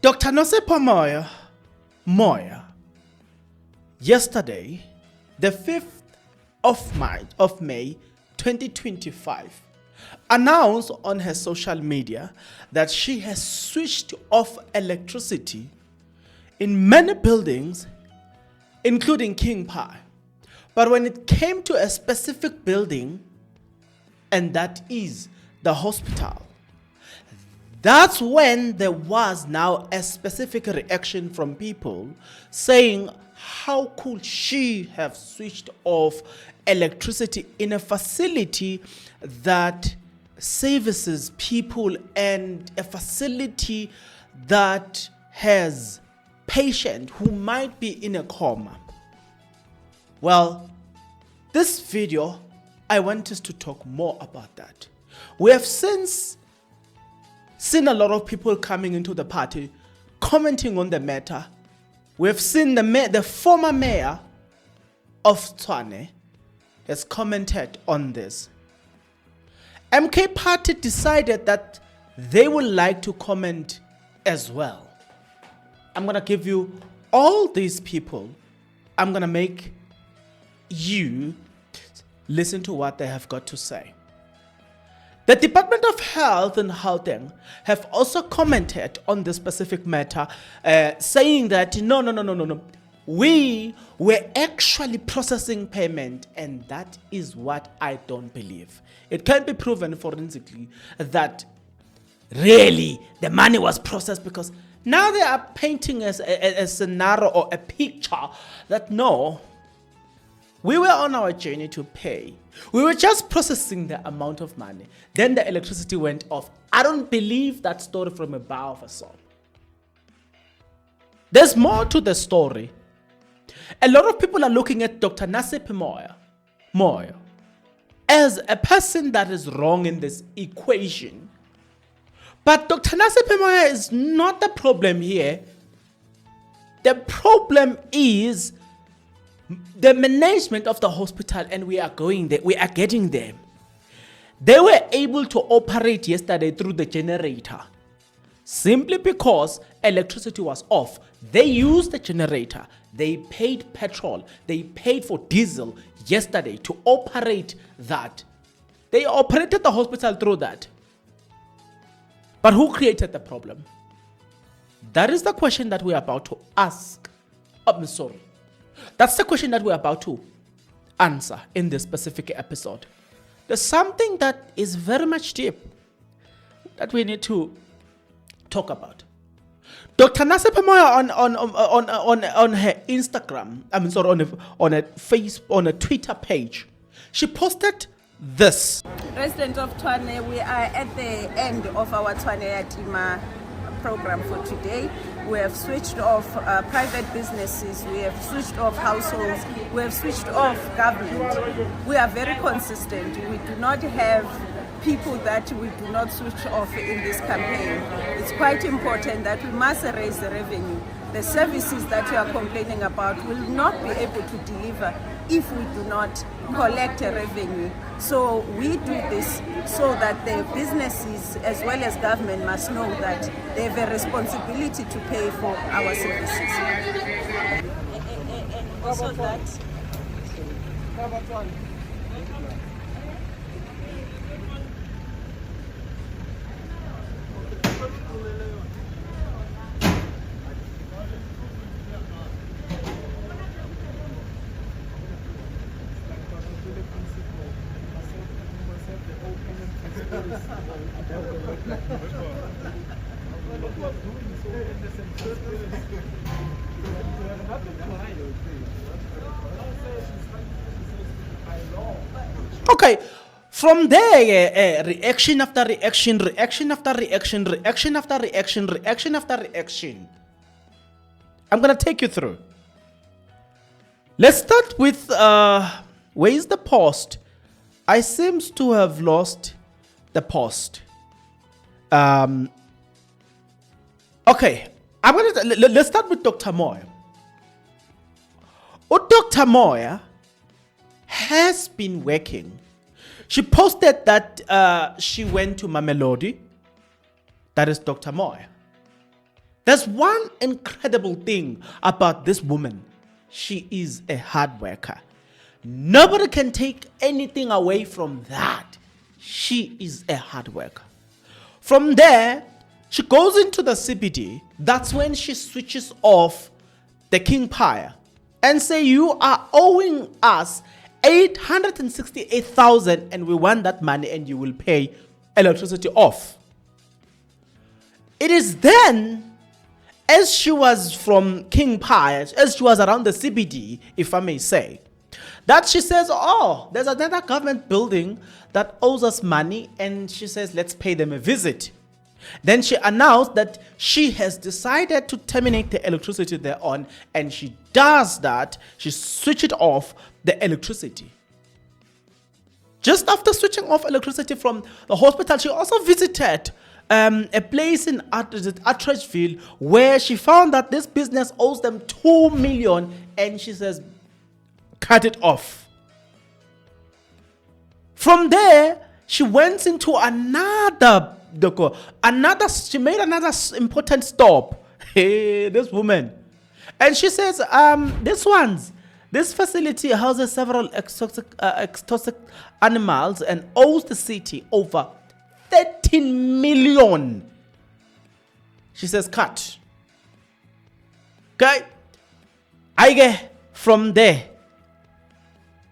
Dr. Nosiphi Moya, yesterday, the 5th of May 2025, announced on her social media that she has switched off electricity in many buildings, including King Pi. But when it came to a specific building, and that is the hospital, that's when there was now a specific reaction from people saying, how could she have switched off electricity in a facility that services people and a facility that has patients who might be in a coma? Well, this video, I want us to talk more about that. We have since seen a lot of people coming into the party, commenting on the matter. We have seen the former mayor of Tshwane has commented on this. MK Party decided that they would like to comment as well. I'm going to give you all these people. I'm going to make you listen to what they have got to say. The Department of Health in Gauteng have also commented on this specific matter, saying that no. We were actually processing payment, and that is what I don't believe. It can be proven forensically that really the money was processed, because now they are painting a scenario or a picture that no, we were on our journey to pay. We were just processing the amount of money. Then the electricity went off. I don't believe that story from a bar of a soul. There's more to the story. A lot of people are looking at Dr. Nosiphi Moya as a person that is wrong in this equation. But Dr. Nosiphi Moya is not the problem here. The problem is the management of the hospital, and we are going there. We are getting there. They were able to operate yesterday through the generator simply because electricity was off. They used the generator. They paid petrol. They paid for diesel yesterday to operate that. They operated the hospital through that. But who created the problem? That is the question that we are about to ask. I'm sorry. That's the question that we're about to answer in this specific episode. There's something that is very much deep that we need to talk about. Dr. Nosiphi Moya on her Instagram, on a Twitter page, she posted this. Resident of Tshwane, we are at the end of our Tshwane Ya Tima program for today. We have switched off private businesses, we have switched off households, we have switched off government. We are very consistent. We do not have people that we do not switch off in this campaign. It's quite important that we must raise the revenue. The services that we are complaining about will not be able to deliver if we do not collect a revenue. So we do this so that the businesses as well as government must know that they have a responsibility to pay for our services. And also that Okay, from there, reaction after reaction, reaction after reaction, reaction after reaction, reaction after reaction. I'm going to take you through. Let's start with, where is the post? I seems to have lost the post. Okay, let's start with Dr. Moya. Dr. Moya has been working. She posted that she went to Mamelodi. That is Dr. Moya. There's one incredible thing about this woman. She is a hard worker. Nobody can take anything away from that. She is a hard worker. From there, she goes into the CBD. That's when she switches off the King Pyre and say, you are owing us 868,000 and we want that money and you will pay electricity off. It is then, as she was from King Pyre, as she was around the CBD, if I may say, that she says, oh, there's another government building that owes us money, and she says, let's pay them a visit. Then she announced that she has decided to terminate the electricity thereon, and she does that. She switched off the electricity. Just after switching off electricity from the hospital, she also visited a place in Atteridgeville where she found that this business owes them 2 million, and she says, cut it off. From there, she went into she made another important stop. Hey, this woman. And she says, this facility houses several exotic animals and owes the city over 13 million. She says, cut. Okay. I get from there,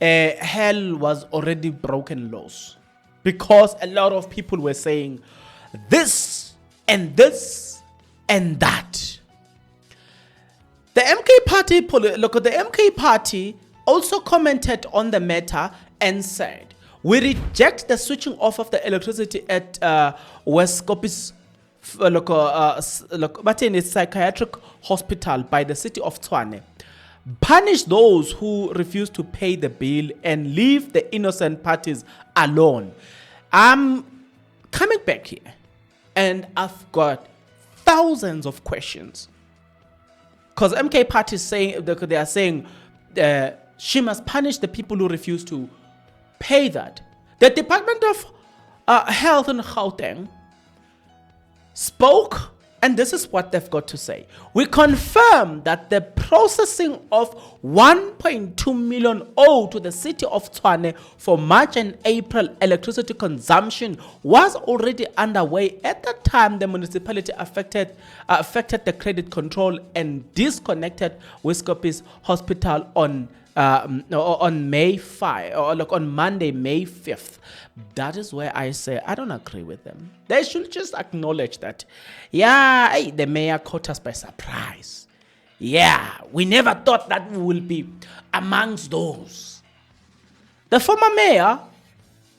hell was already broken loose, because a lot of people were saying this and this and that. The MK party also commented on the matter and said, we reject the switching off of the electricity at Westkopis psychiatric hospital by the city of Tshwane. Punish those who refuse to pay the bill and leave the innocent parties alone. I'm coming back here and I've got thousands of questions. Because MK party is saying, they are saying she must punish the people who refuse to pay that. The Department of Health in Gauteng spoke, and this is what they've got to say. We confirm that the processing of 1.2 million owed to the city of Tshwane for March and April electricity consumption was already underway at the time the municipality affected the credit control and disconnected Westkopis Hospital on May 5, or on Monday, May 5th. That is where I say I don't agree with them. They should just acknowledge that, the mayor caught us by surprise. We never thought that we will be amongst those. The former mayor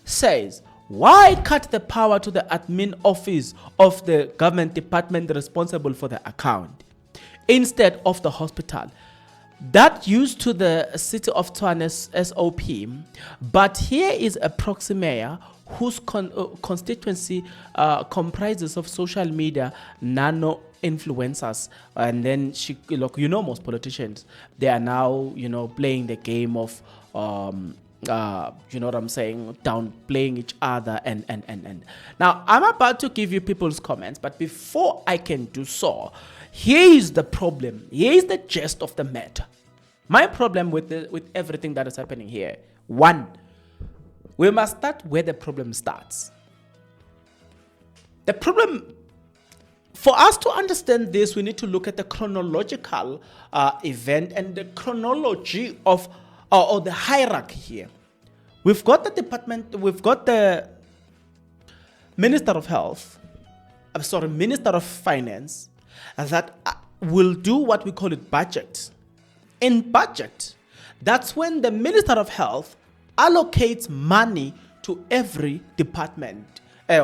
says, why cut the power to the admin office of the government department responsible for the account instead of the hospital? That used to the city of Tshwane's SOP, but here is a proxy mayor whose constituency comprises of social media nano influencers, and then most politicians, they are now playing the game of downplaying each other and now I'm about to give you people's comments, but before I can do so, here is the problem. Here is the gist of the matter. My problem with everything that is happening here. One, we must start where the problem starts. The problem, for us to understand this, we need to look at the chronological event and the chronology of or the hierarchy here. We've got the department, we've got the Minister of Finance, that will do what we call it budget. In budget, that's when the Minister of Health allocates money to every department. They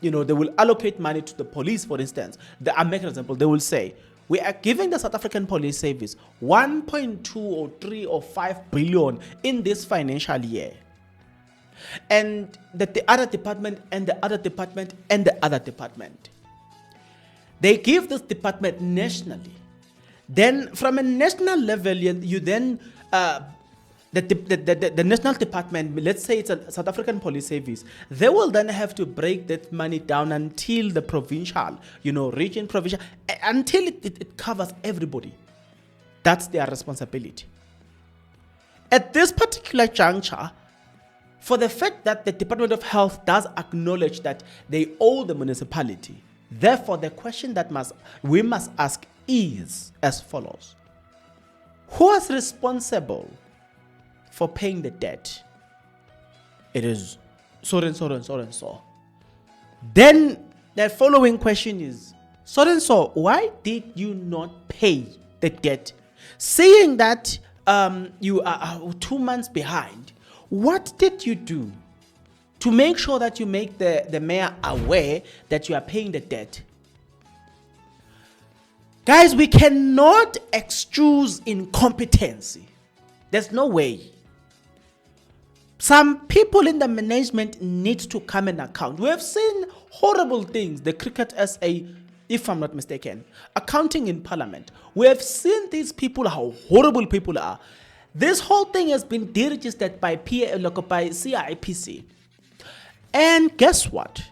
will allocate money to the police, for instance. I'll make an example. They will say, we are giving the South African Police Service 1.2 or 3 or 5 billion in this financial year. And that the other department and the other department and the other department, they give this department nationally. Then from a national level, you then the National Department, let's say it's a South African Police Service, they will then have to break that money down until the provincial, region, provincial, until it covers everybody. That's their responsibility. At this particular juncture, for the fact that the Department of Health does acknowledge that they owe the municipality, therefore the question that we must ask is as follows. Who is responsible for paying the debt? It is so and so and so and so. Then the following question is, so and so, why did you not pay the debt? Seeing that you are 2 months behind, what did you do to make sure that you make the mayor aware that you are paying the debt? Guys, we cannot excuse incompetency. There's no way. Some people in the management need to come and account. We have seen horrible things. The Cricket SA, if I'm not mistaken, accounting in Parliament. We have seen these people, how horrible people are. This whole thing has been deregistered by CIPC. And guess what?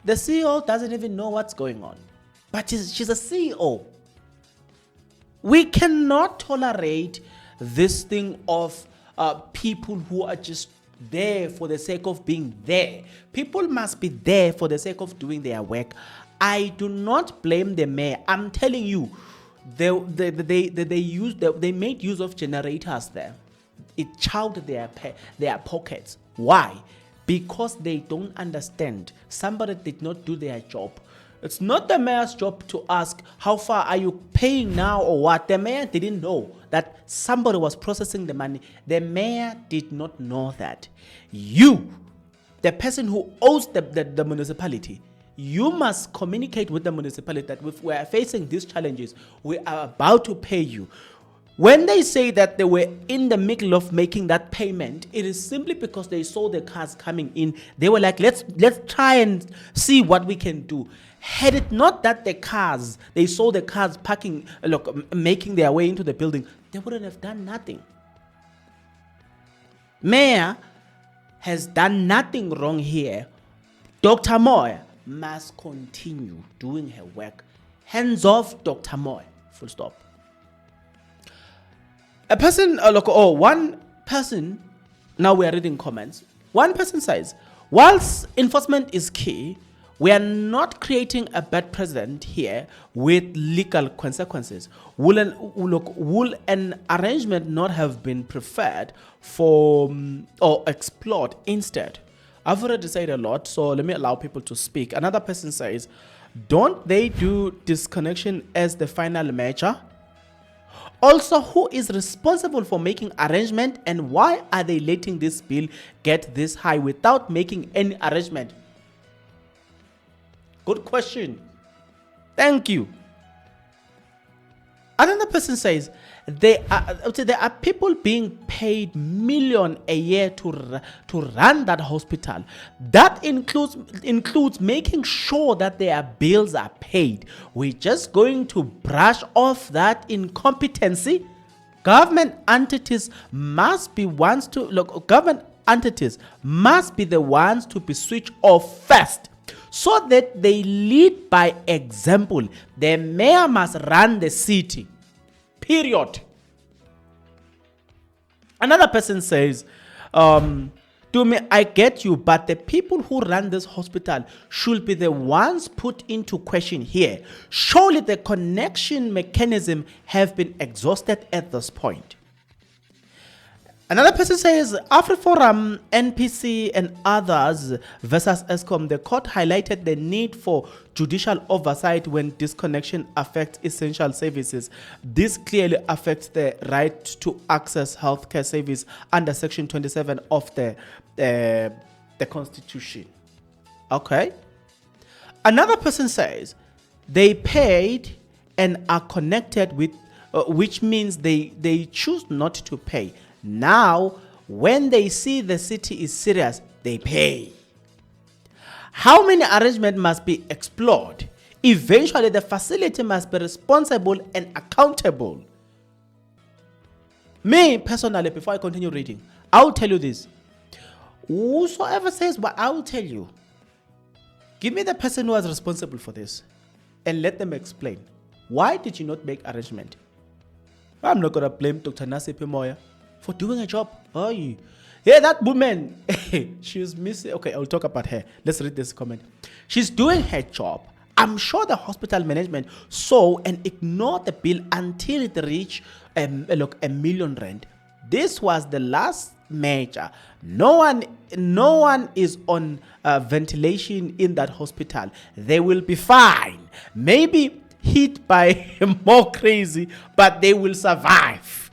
The CEO doesn't even know what's going on. But she's a CEO. We cannot tolerate this thing of people who are just there for the sake of being there. People must be there for the sake of doing their work. I do not blame the mayor. I'm telling you, they made use of generators there. It chowed their pockets. Why? Because they don't understand. Somebody did not do their job. It's not the mayor's job to ask, how far are you paying now or what? The mayor didn't know that somebody was processing the money. The mayor did not know that. You, the person who owes the municipality, you must communicate with the municipality that if we are facing these challenges, we are about to pay you. When they say that they were in the middle of making that payment, it is simply because they saw the cars coming in. They were like, let's try and see what we can do. Had it not that they saw the cars making their way into the building, they wouldn't have done nothing. Mayor has done nothing wrong here. Dr. Moya must continue doing her work. Hands off Dr. Moya. Full stop. One person, now we are reading comments. One person says, whilst enforcement is key, we are not creating a bad precedent here with legal consequences. Will an arrangement not have been preferred for or explored instead? I've already said a lot, so let me allow people to speak. Another person says, don't they do disconnection as the final measure? Also, who is responsible for making arrangement, and why are they letting this bill get this high without making any arrangement? Good question. Thank you. Another person says, there are people being paid millions a year to run that hospital. That includes making sure that their bills are paid. We're just going to brush off that incompetency. Government entities must be the ones to be switched off first, so that they lead by example. The mayor must run the city. Period. Another person says, to me, I get you, but the people who run this hospital should be the ones put into question here. Surely the connection mechanism have been exhausted at this point. Another person says, AfriForum, NPC, and others versus ESCOM, the court highlighted the need for judicial oversight when disconnection affects essential services. This clearly affects the right to access healthcare service under Section 27 of the Constitution. Okay. Another person says, they paid and are connected with, which means they choose not to pay. Now, when they see the city is serious, they pay. How many arrangements must be explored? Eventually, the facility must be responsible and accountable. Me, personally, before I continue reading, I'll tell you this. Whosoever says, but I will tell you. Give me the person who was responsible for this and let them explain. Why did you not make arrangement? I'm not going to blame Dr. Nosiphi Moya for doing a job. Oh, yeah, that woman, she was missing. Okay, I'll talk about her. Let's read this comment. She's doing her job. I'm sure the hospital management saw and ignored the bill until it reached R1 million. This was the last major. No one is on ventilation in that hospital. They will be fine. Maybe hit by more crazy, but they will survive.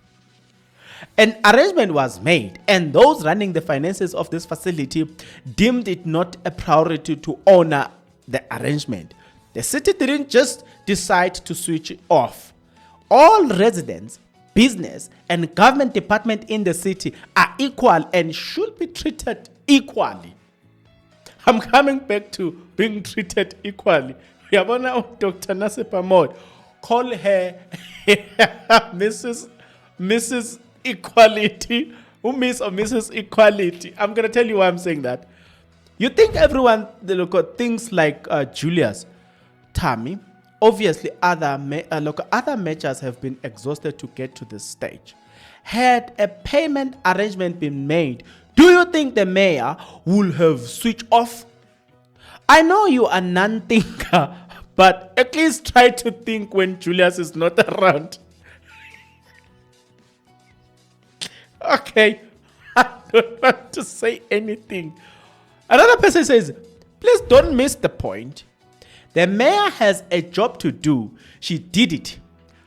An arrangement was made, and those running the finances of this facility deemed it not a priority to honor the arrangement. The city didn't just decide to switch it off. All residents, business, and government departments in the city are equal and should be treated equally. I'm coming back to being treated equally. Yabona Dr. Nosiphi Moya, call her Mrs. Equality, Miss or Mrs. Equality. I'm going to tell you why I'm saying that. You think everyone look at things like Julius, Tammy, obviously other measures have been exhausted to get to this stage. Had a payment arrangement been made, do you think the mayor would have switched off? I know you are non-thinker, but at least try to think when Julius is not around. Okay, I don't want to say anything. Another person says, please don't miss the point. The mayor has a job to do. She did it.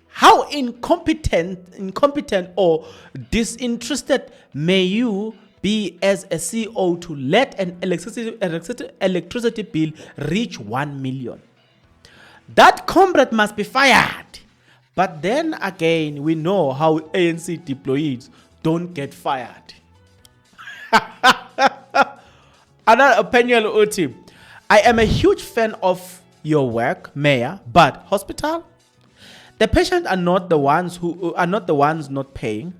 How incompetent or disinterested may you be as a CEO to let an electricity bill reach 1 million? That comrade must be fired. But then again, we know how ANC deployees don't get fired. Another opinion, Uti. I am a huge fan of your work, Mayor, but hospital? The patients are not the ones not paying,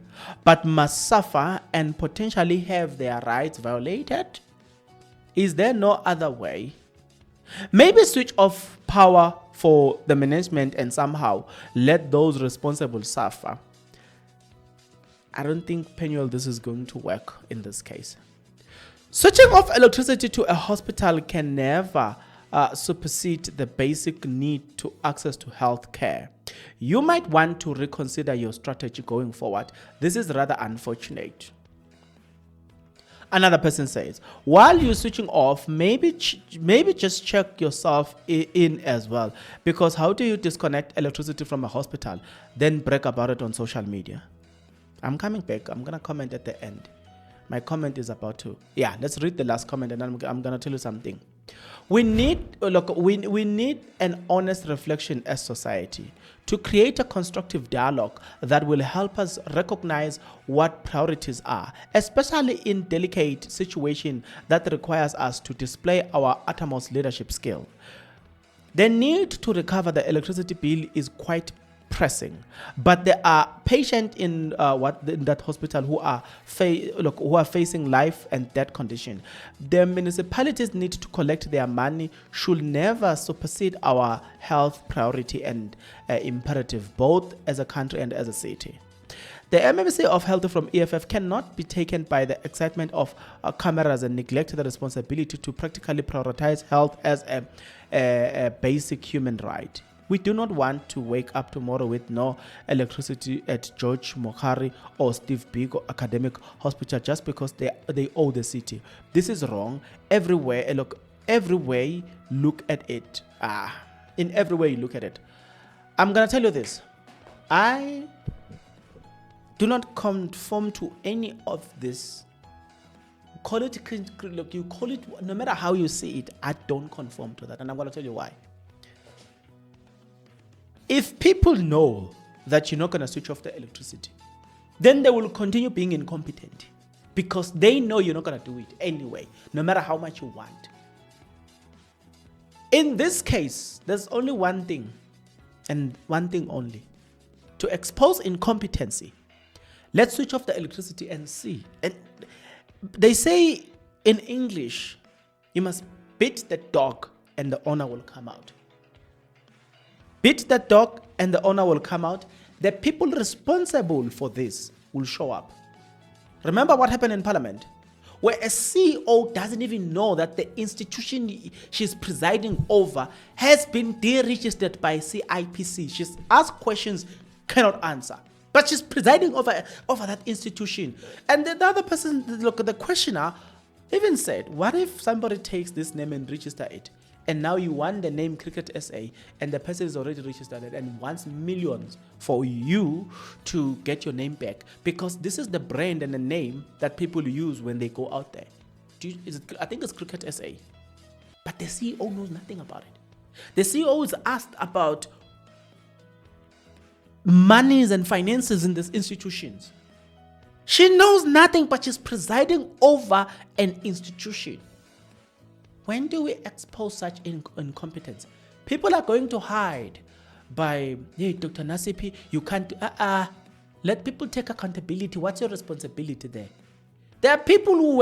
but must suffer and potentially have their rights violated. Is there no other way? Maybe switch off power for the management and somehow let those responsible suffer. I don't think, Penuel, this is going to work in this case. Switching off electricity to a hospital can never supersede the basic need to access to health care. You might want to reconsider your strategy going forward. This is rather unfortunate. Another person says, while you're switching off, maybe just check yourself in as well. Because how do you disconnect electricity from a hospital, then brag about it on social media? I'm coming back. I'm going to comment at the end. My comment is about to... Yeah, let's read the last comment and I'm going to tell you something. We need an honest reflection as society to create a constructive dialogue that will help us recognize what priorities are, especially in delicate situations that requires us to display our utmost leadership skill. The need to recover the electricity bill is quite pressing, but there are patients in that hospital who are facing life and death condition. The municipalities need to collect their money should never supersede our health priority and imperative, both as a country and as a city. The MMC of Health from EFF cannot be taken by the excitement of cameras and neglect the responsibility to practically prioritize health as a basic human right. We do not want to wake up tomorrow with no electricity at George Mokhari or Steve Biko Academic Hospital just because they owe the city. This is wrong. Everywhere, every way look at it. In every way you look at it. I'm gonna tell you this. I do not conform to any of this. Call it, you call it, no matter how you see it, I don't conform to that, and I'm gonna tell you why. If people know that you're not going to switch off the electricity, then they will continue being incompetent because they know you're not going to do it anyway, no matter how much you want. In this case, there's only one thing and one thing only: to expose incompetency. Let's switch off the electricity and see. And they say in English, you must beat the dog and the owner will come out. Beat the dog and the owner will come out. The people responsible for this will show up. Remember what happened in Parliament? Where a CEO doesn't even know that the institution she's presiding over has been deregistered by CIPC. She's asked questions, cannot answer. But she's presiding over that institution. And the other person, look, the questioner even said, what if somebody takes this name and register it? And now you want the name Cricket SA and the person is already registered it and wants millions for you to get your name back. Because this is the brand and the name that people use when they go out there. I think it's Cricket SA. But the CEO knows nothing about it. The CEO is asked about monies and finances in these institutions. She knows nothing, but she's presiding over an institution. When do we expose such incompetence? People are going to hide by, hey, Dr. Nosiphi, you can't, let people take accountability. What's your responsibility there? There are people who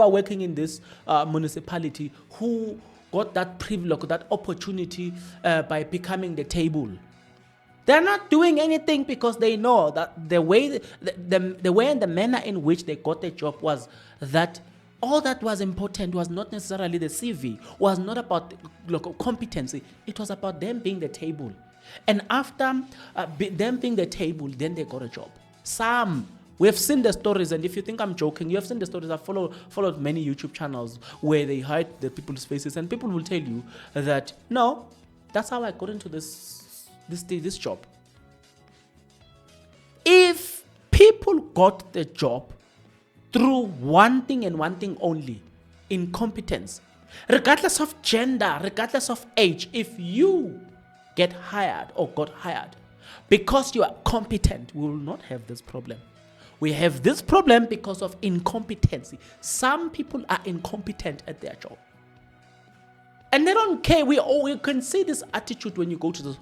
are working in this municipality who got that privilege, that opportunity by becoming the table. They're not doing anything because they know that the way and the manner in which they got the job was that all that was important was not necessarily the CV, was not about competency. It was about them being the table. And after them being the table, then they got a job. Some, we have seen the stories, and if you think I'm joking, you have seen the stories. I've followed many YouTube channels where they hide the people's faces, and people will tell you that, no, that's how I got into this job. If people got the job through one thing and one thing only, incompetence, regardless of gender, regardless of age, if you get hired or got hired because you are competent, we will not have this problem. We have this problem because of incompetency. Some people are incompetent at their job. And they don't care. We can see this attitude when you go to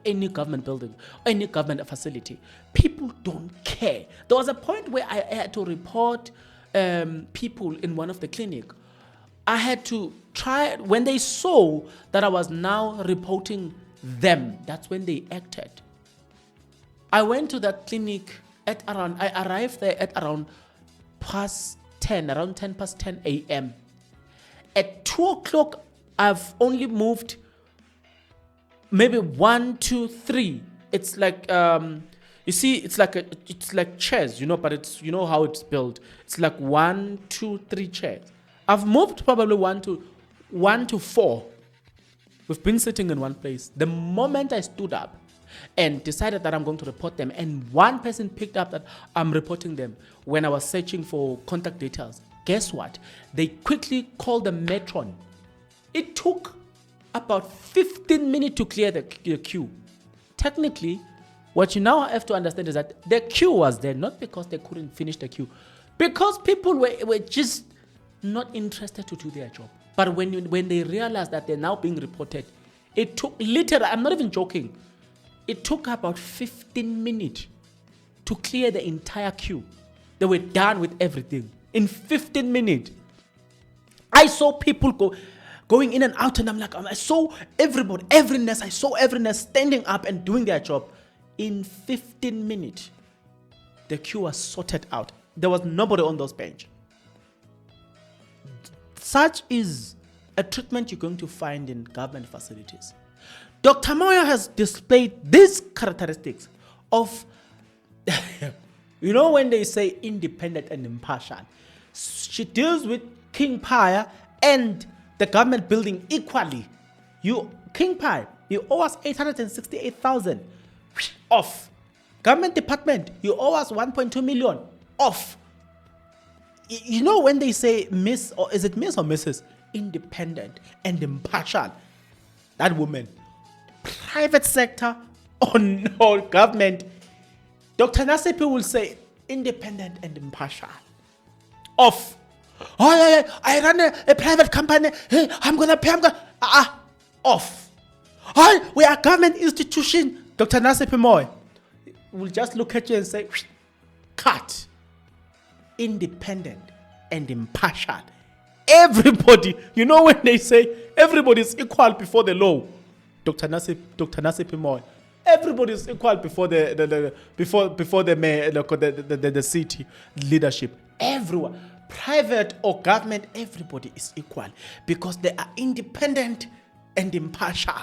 any government building, any government facility. People don't care. There was a point where I had to report people in one of the clinic. I had to try, when they saw that I was now reporting them, that's when they acted. I went to that clinic I arrived there at around 10 past 10 a.m. At 2 o'clock, I've only moved maybe 1, 2, 3. It's like, you see, it's like chairs, but it's, how it's built. It's like 1, 2, 3 chairs. I've moved probably 1 to 4. We've been sitting in one place. The moment I stood up and decided that I'm going to report them, and one person picked up that I'm reporting them when I was searching for contact details, guess what? They quickly called the matron. It took about 15 minutes to clear the queue. Technically, what you now have to understand is that the queue was there not because they couldn't finish the queue, because people were just not interested to do their job. But when they realized that they're now being reported, it took literally, I'm not even joking, it took about 15 minutes to clear the entire queue. They were done with everything in 15 minutes. I saw people going in and out, and I'm like, I saw everybody, every nurse standing up and doing their job. In 15 minutes, the queue was sorted out. There was nobody on those bench. Such is a treatment you're going to find in government facilities. Dr. Moya has displayed these characteristics of, when they say independent and impartial, she deals with King Paya and the government building equally. King Paya, you owe us 868,000 off. Government department, you owe us 1.2 million off. When they say Miss, or is it Miss or Mrs? Independent and impartial, that woman, private sector or no government, Dr. Nosiphi will say independent and impartial. Off. I run a private company. Hey, I'm gonna pay. Off. We are a government institution. Dr. Nosiphi Moya, will just look at you and say, cut. Independent and impartial. Everybody, you know when they say everybody is equal before the law, Dr. Nosiphi Moya, everybody is equal before the mayor, the city leadership. Everyone, private or government, everybody is equal because they are independent and impartial.